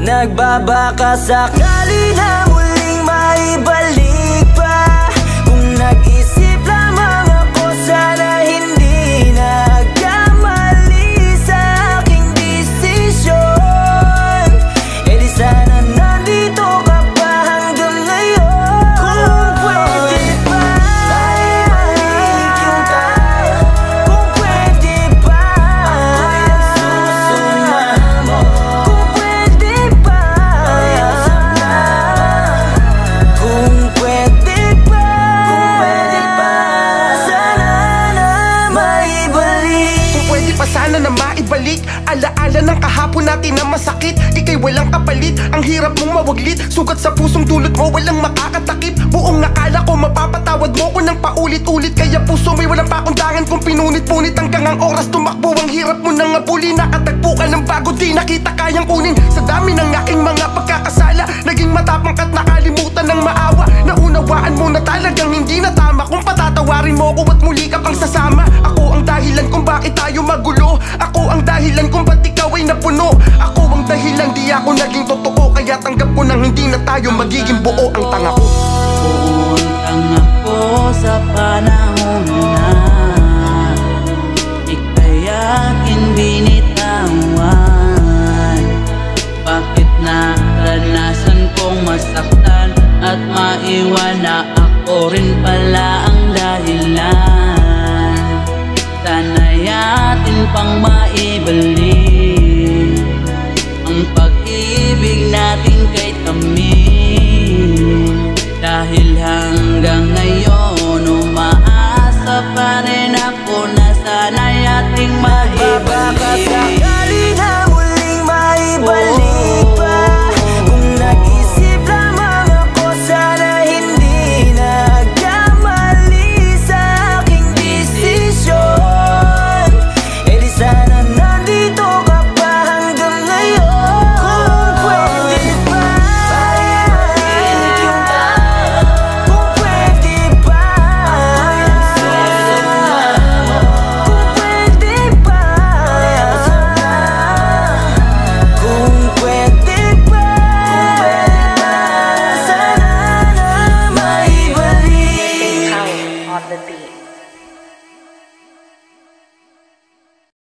Nagbabaka sakali na muling maibalik pa. Kung nag-isip lamang ako, sana hindi nagkamali sa aking desisyon. E di sana nandito ka pa hanggang ngayon. Kung pwede pa, ibalik yung tayo. Kung pwede pa, ako'y nagsusumamo. Kung pwede pa, kung pwede pa, sana na maibalik. Kung pwede pa sana na maibalik alaala ng kahapon natin na masakit. Ika'y walang kapalit, ang hirap mong mawaglit. Sugat sa pusong dulot mo, walang makakatakip. Buong nakala ko mapapatawad mo ko ng paulit-ulit. Kaya puso may walang pakundangan kung pinunit-punit. Hanggang ang oras tumakbo, ang hirap mo nang abuli. Nakatagpo ka ng bago, di nakita kayang kunin. Sa dami ng aking mga pagkakasala, naging matapang ka't nakalimutan ng maawa. Naunawaan mo na talagang hindi na tama kung patatawarin mo ko at muli ka pang sasama. Ako ang dahilan kung bakit tayo magulo. Ako ang dahilan kung ba't ikaw ay napuno. Ako ang dahilan di ako naging totoo. Kaya tanggap ko nang hindi na tayo magiging buo. Ang tanga ko